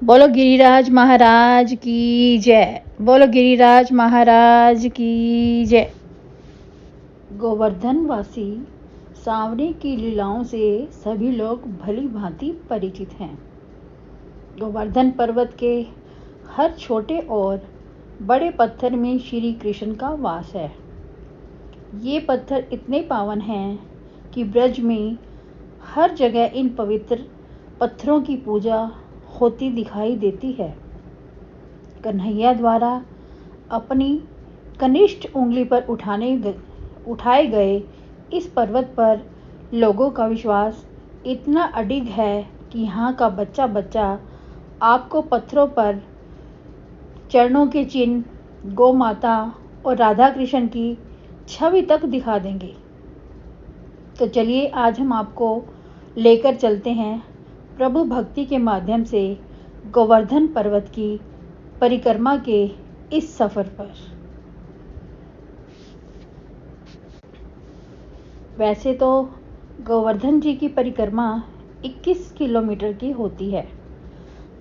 बोलो गिरिराज महाराज की जय। बोलो गिरिराज महाराज की जय। गोवर्धनवासी सांवरे की लीलाओं से सभी लोग भली भांति परिचित हैं। गोवर्धन पर्वत के हर छोटे और बड़े पत्थर में श्री कृष्ण का वास है। ये पत्थर इतने पावन हैं कि ब्रज में हर जगह इन पवित्र पत्थरों की पूजा होती दिखाई देती है। कन्हैया द्वारा अपनी कनिष्ठ उंगली पर उठाए गए इस पर्वत पर लोगों का विश्वास इतना अडिग है कि यहाँ का बच्चा बच्चा आपको पत्थरों पर चरणों के चिन्ह, गौ माता और राधा कृष्ण की छवि तक दिखा देंगे। तो चलिए आज हम आपको लेकर चलते हैं प्रभु भक्ति के माध्यम से गोवर्धन पर्वत की परिक्रमा के इस सफर पर। वैसे तो गोवर्धन जी की परिक्रमा 21 किलोमीटर की होती है,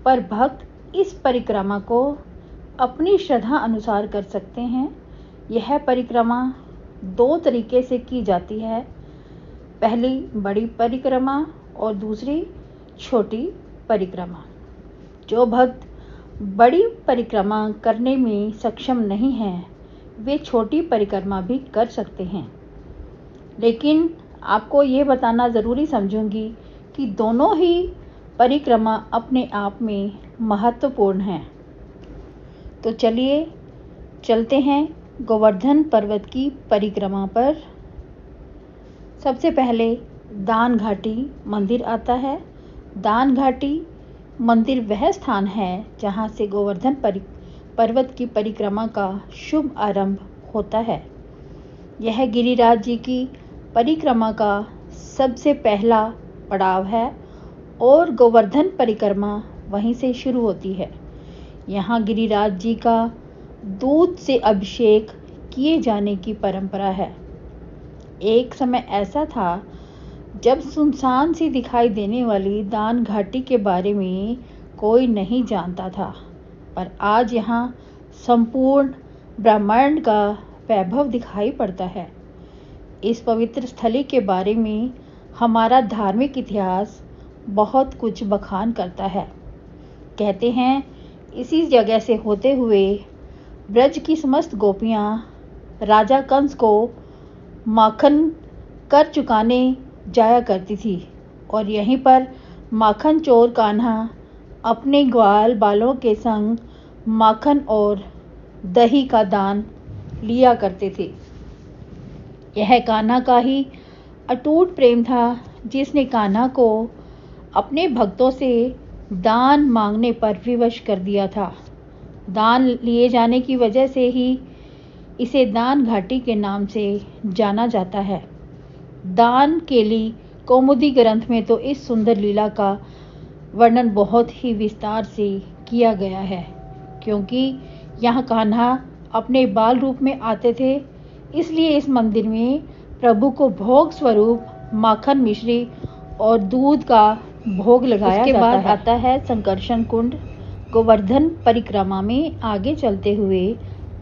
पर भक्त इस परिक्रमा को अपनी श्रद्धा अनुसार कर सकते हैं। यह परिक्रमा 2 तरीके से की जाती है, पहली बड़ी परिक्रमा और दूसरी छोटी परिक्रमा। जो भक्त बड़ी परिक्रमा करने में सक्षम नहीं हैं, वे छोटी परिक्रमा भी कर सकते हैं। लेकिन आपको ये बताना ज़रूरी समझूंगी कि दोनों ही परिक्रमा अपने आप में महत्वपूर्ण हैं। तो चलिए चलते हैं गोवर्धन पर्वत की परिक्रमा पर। सबसे पहले दान घाटी मंदिर आता है। दान घाटी मंदिर वह स्थान है जहाँ से गोवर्धन पर्वत की परिक्रमा का शुभ आरंभ होता है। यह गिरिराज जी की परिक्रमा का सबसे पहला पड़ाव है और गोवर्धन परिक्रमा वहीं से शुरू होती है। यहाँ गिरिराज जी का दूध से अभिषेक किए जाने की परंपरा है। एक समय ऐसा था जब सुनसान सी दिखाई देने वाली दान घाटी के बारे में कोई नहीं जानता था, पर आज यहाँ संपूर्ण ब्रह्मांड का वैभव दिखाई पड़ता है। इस पवित्र स्थली के बारे में हमारा धार्मिक इतिहास बहुत कुछ बखान करता है। कहते हैं इसी जगह से होते हुए ब्रज की समस्त गोपियाँ राजा कंस को माखन कर चुकाने जाया करती थी और यहीं पर माखन चोर कान्हा अपने ग्वाल बालों के संग माखन और दही का दान लिया करते थे। यह कान्हा का ही अटूट प्रेम था, जिसने कान्हा को अपने भक्तों से दान मांगने पर विवश कर दिया था। दान लिए जाने की वजह से ही इसे दान घाटी के नाम से जाना जाता है। दान केली कौमुदी ग्रंथ में तो इस सुंदर लीला का वर्णन बहुत ही विस्तार से किया गया है, क्योंकि यहाँ कान्हा अपने बाल रूप में आते थे। इसलिए इस मंदिर में प्रभु को भोग स्वरूप माखन मिश्री और दूध का भोग लगाया जाता है। उसके बाद आता है संकर्षण कुंड। गोवर्धन परिक्रमा में आगे चलते हुए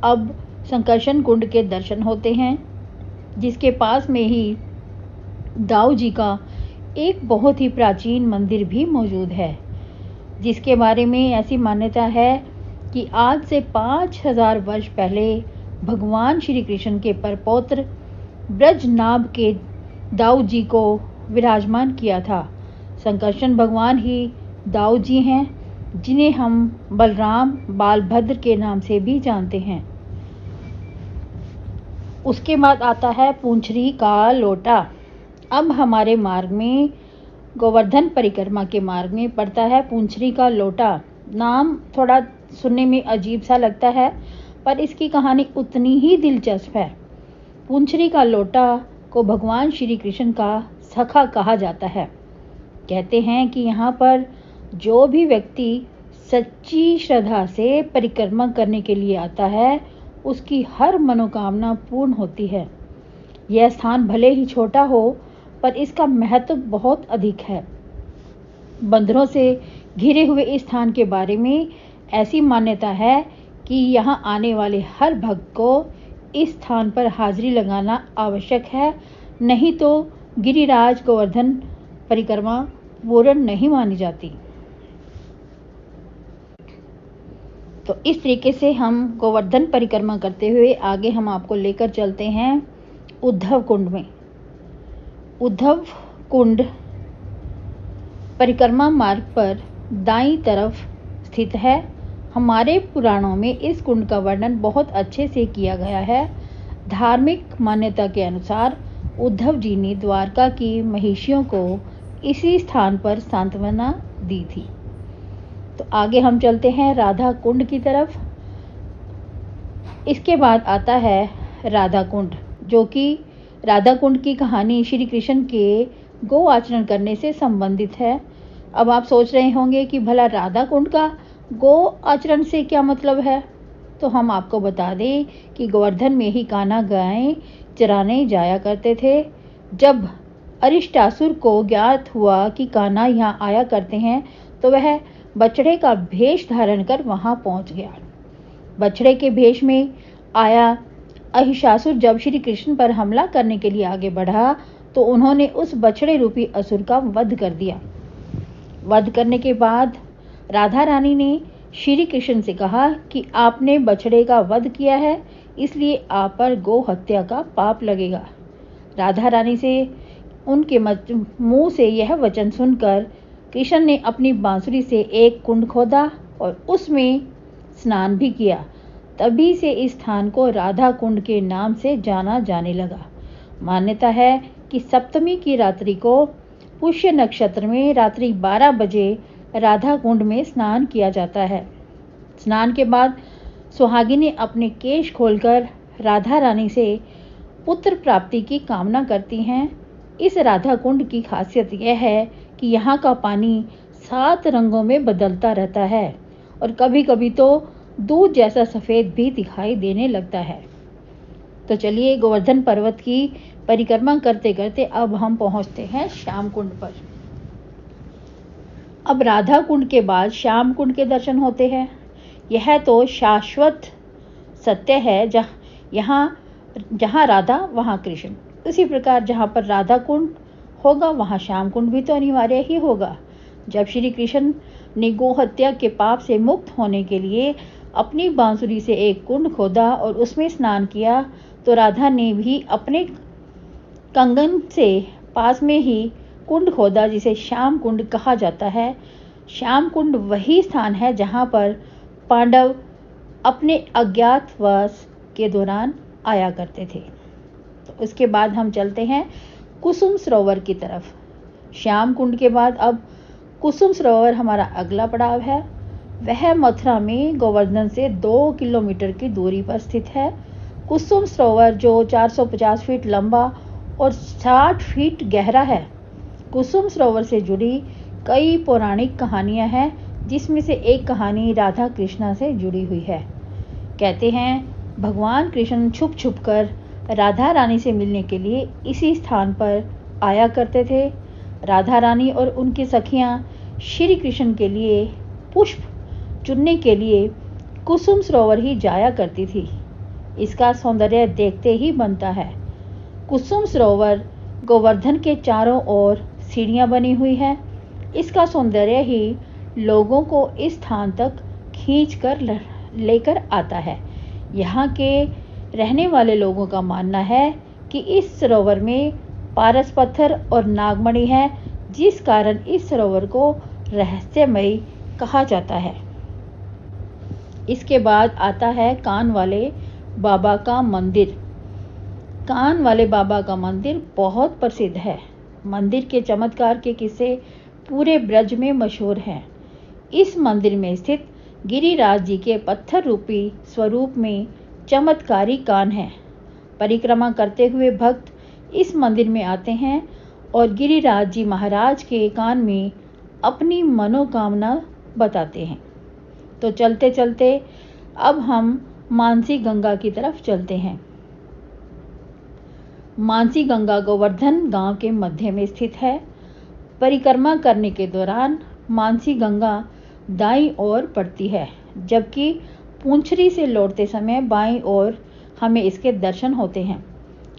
अब संकर्षण कुंड के दर्शन होते हैं, जिसके पास में ही दाऊ जी का एक बहुत ही प्राचीन मंदिर भी मौजूद है, जिसके बारे में ऐसी मान्यता है कि आज से 5000 वर्ष पहले भगवान श्री कृष्ण के परपौत्र ब्रजनाभ के दाऊ जी को विराजमान किया था। संकर्षण भगवान ही दाऊ जी हैं, जिन्हें हम बलराम बालभद्र के नाम से भी जानते हैं। उसके बाद आता है पूंछरी का लोटा। अब हमारे मार्ग में गोवर्धन परिक्रमा के मार्ग में पड़ता है पूंछरी का लोटा। नाम थोड़ा सुनने में अजीब सा लगता है, पर इसकी कहानी उतनी ही दिलचस्प है। पूंछरी का लोटा को भगवान श्री कृष्ण का सखा कहा जाता है। कहते हैं कि यहाँ पर जो भी व्यक्ति सच्ची श्रद्धा से परिक्रमा करने के लिए आता है, उसकी हर मनोकामना पूर्ण होती है। यह स्थान भले ही छोटा हो, पर इसका महत्व बहुत अधिक है। बंदरों से घिरे हुए इस स्थान के बारे में ऐसी मान्यता है कि यहाँ आने वाले हर भक्त को इस स्थान पर हाजिरी लगाना आवश्यक है, नहीं तो गिरिराज गोवर्धन परिक्रमा पूर्ण नहीं मानी जाती। तो इस तरीके से हम गोवर्धन परिक्रमा करते हुए आगे हम आपको लेकर चलते हैं उद्धव कुंड में। उद्धव कुंड परिक्रमा मार्ग पर दाईं तरफ स्थित है। हमारे पुराणों में इस कुंड का वर्णन बहुत अच्छे से किया गया है। धार्मिक मान्यता के अनुसार उद्धव जी ने द्वारका की महिषियों को इसी स्थान पर सांत्वना दी थी। तो आगे हम चलते हैं राधा कुंड की तरफ। इसके बाद आता है राधा कुंड, जो कि राधा कुंड की कहानी श्री कृष्ण के गो आचरण करने से संबंधित है। अब आप सोच रहे होंगे कि भला राधा कुंड का गो आचरण से क्या मतलब है? तो हम आपको बता दें कि गोवर्धन में ही कान्हा गायें चराने जाया करते थे। जब अरिष्टासुर को ज्ञात हुआ कि कान्हा यहाँ आया करते हैं, तो वह बछड़े का भेष धारण कर वहां पहुंच गया। बछड़े के भेष में आया अहिषासुर जब श्री कृष्ण पर हमला करने के लिए आगे बढ़ा, तो उन्होंने उस बछड़े रूपी असुर का वध कर दिया। वध करने के बाद राधा रानी ने श्री कृष्ण से कहा कि आपने बछड़े का वध किया है, इसलिए आप पर गो हत्या का पाप लगेगा। राधा रानी से उनके मुंह से यह वचन सुनकर कृष्ण ने अपनी बांसुरी से एक कुंड खोदा और उसमें स्नान भी किया। तभी से इस स्थान को राधा कुंड के नाम से जाना जाने लगा। मान्यता है कि सप्तमी की रात्रि को पुष्य नक्षत्र में रात्रि 12 बजे राधा कुंड में स्नान किया जाता है। स्नान के बाद सुहागिनें अपने केश खोलकर राधा रानी से पुत्र प्राप्ति की कामना करती हैं। इस राधा कुंड की खासियत यह है कि यहाँ का पानी 7 रंगों में बदलता रहता है और कभी कभी तो दूध जैसा सफ़ेद भी दिखाई देने लगता है। तो चलिए, गोवर्धन पर्वत की परिक्रमा करते करते अब हम पहुँचते हैं श्याम कुंड पर। अब राधा कुंड के बाद श्याम कुंड के दर्शन होते हैं। यह तो शाश्वत सत्य है, जहाँ राधा वहाँ कृष्ण। उसी प्रकार जहाँ पर राधा कुंड होगा वहाँ श्याम कुंड भी तो अनिवार्य ही होगा। जब श्री कृष्ण ने गो हत्या के पाप से मुक्त होने के लिए अपनी बांसुरी से एक कुंड खोदा और उसमें स्नान किया, तो राधा ने भी अपने कंगन से पास में ही कुंड खोदा, जिसे श्याम कुंड कहा जाता है। श्याम कुंड वही स्थान है जहाँ पर पांडव अपने अज्ञातवास के दौरान आया करते थे। तो उसके बाद हम चलते हैं कुसुम सरोवर की तरफ। श्याम कुंड के बाद अब कुसुम सरोवर हमारा अगला पड़ाव है। वह मथुरा में गोवर्धन से 2 किलोमीटर की दूरी पर स्थित है। कुसुम सरोवर जो 450 फीट लंबा और 60 फीट गहरा है। कुसुम सरोवर से जुड़ी कई पौराणिक कहानियां हैं, जिसमें से एक कहानी राधा कृष्णा से जुड़ी हुई है। कहते हैं भगवान कृष्ण छुप छुप कर राधा रानी से मिलने के लिए इसी स्थान पर आया करते थे। राधा रानी और उनकी सखियां श्री कृष्ण के लिए पुष्प चुनने के लिए कुसुम सरोवर ही जाया करती थी। इसका सौंदर्य देखते ही बनता है। कुसुम सरोवर गोवर्धन के चारों ओर सीढ़ियां बनी हुई है। इसका सौंदर्य ही लोगों को इस स्थान तक खींच कर लेकर आता है। यहाँ के रहने वाले लोगों का मानना है कि इस सरोवर में पारस पत्थर और नागमणि है, जिस कारण इस सरोवर को रहस्यमयी कहा जाता है। इसके बाद आता है कान वाले बाबा का मंदिर। कान वाले बाबा का मंदिर बहुत प्रसिद्ध है। मंदिर के चमत्कार के किस्से पूरे ब्रज में मशहूर हैं। इस मंदिर में स्थित गिरिराज जी के पत्थर रूपी स्वरूप में चमत्कारी कान है। परिक्रमा करते हुए भक्त इस मंदिर में आते हैं और गिरिराज जी महाराज के कान में अपनी मनोकामना बताते हैं। तो चलते चलते अब हम मानसी गंगा की तरफ चलते हैं। मानसी गंगा गोवर्धन गांव के मध्य में स्थित है। परिक्रमा करने के दौरान मानसी गंगा दाईं ओर पड़ती है, जबकि पूंछरी से लौटते समय बाईं ओर हमें इसके दर्शन होते हैं।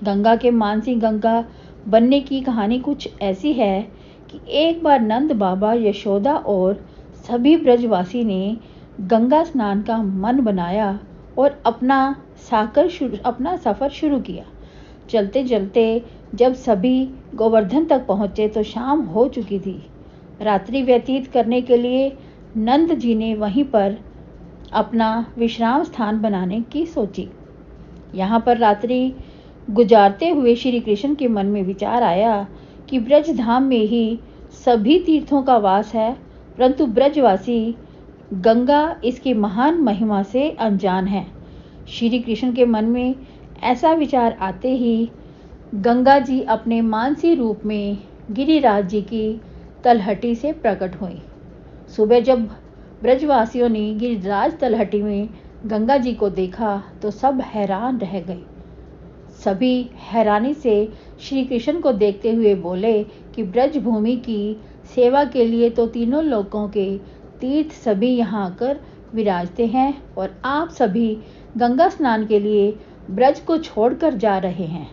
गंगा के मानसी गंगा बनने की कहानी कुछ ऐसी है कि एक बार नंद बाबा, यशोदा और सभी ब्रजवासी ने गंगा स्नान का मन बनाया और अपना सफ़र शुरू किया। चलते चलते जब सभी गोवर्धन तक पहुँचे तो शाम हो चुकी थी। रात्रि व्यतीत करने के लिए नंद जी ने वहीं पर अपना विश्राम स्थान बनाने की सोची। यहाँ पर रात्रि गुजारते हुए श्री कृष्ण के मन में विचार आया कि ब्रज धाम में ही सभी तीर्थों का वास है, परंतु ब्रजवासी गंगा इसकी महान महिमा से अनजान है। श्री कृष्ण के मन में ऐसा विचार आते ही गंगा जी अपने मानसी रूप में गिरिराज जी की तलहटी से प्रकट हुई। सुबह जब ब्रजवासियों ने गिरिराज तलहटी में गंगा जी को देखा तो सब हैरान रह गए। सभी हैरानी से श्री कृष्ण को देखते हुए बोले कि ब्रज भूमि की सेवा के लिए तो तीनों लोकों के तीर्थ सभी यहाँ आकर विराजते हैं और आप सभी गंगा स्नान के लिए ब्रज को छोड़कर जा रहे हैं।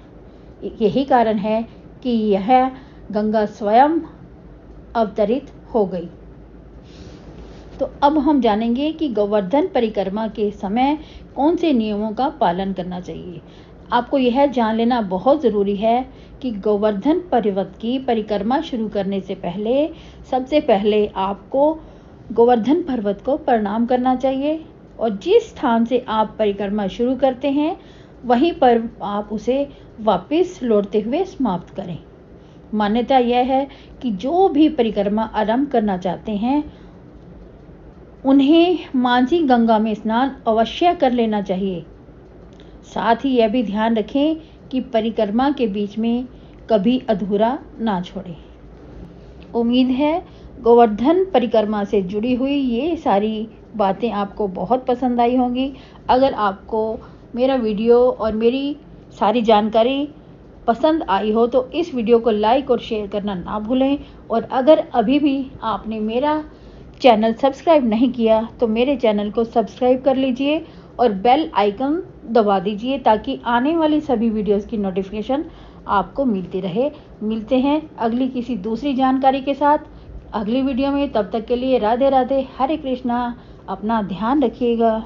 यही कारण है कि यह गंगा स्वयं अवतरित हो गई। तो अब हम जानेंगे कि गोवर्धन परिक्रमा के समय कौन से नियमों का पालन करना चाहिए। आपको यह जान लेना बहुत ज़रूरी है कि गोवर्धन पर्वत की परिक्रमा शुरू करने से पहले सबसे पहले आपको गोवर्धन पर्वत को प्रणाम करना चाहिए और जिस स्थान से आप परिक्रमा शुरू करते हैं वहीं पर आप उसे वापस लौटते हुए समाप्त करें। मान्यता यह है कि जो भी परिक्रमा आरंभ करना चाहते हैं उन्हें मानसी गंगा में स्नान अवश्य कर लेना चाहिए। साथ ही यह भी ध्यान रखें कि परिक्रमा के बीच में कभी अधूरा ना छोड़ें। उम्मीद है गोवर्धन परिक्रमा से जुड़ी हुई ये सारी बातें आपको बहुत पसंद आई होंगी। अगर आपको मेरा वीडियो और मेरी सारी जानकारी पसंद आई हो तो इस वीडियो को लाइक और शेयर करना ना भूलें। और अगर अभी भी आपने मेरा चैनल सब्सक्राइब नहीं किया तो मेरे चैनल को सब्सक्राइब कर लीजिए और बेल आइकन दबा दीजिए ताकि आने वाली सभी वीडियोस की नोटिफिकेशन आपको मिलती रहे। मिलते हैं अगली किसी दूसरी जानकारी के साथ अगली वीडियो में। तब तक के लिए राधे राधे, हरे कृष्णा। अपना ध्यान रखिएगा।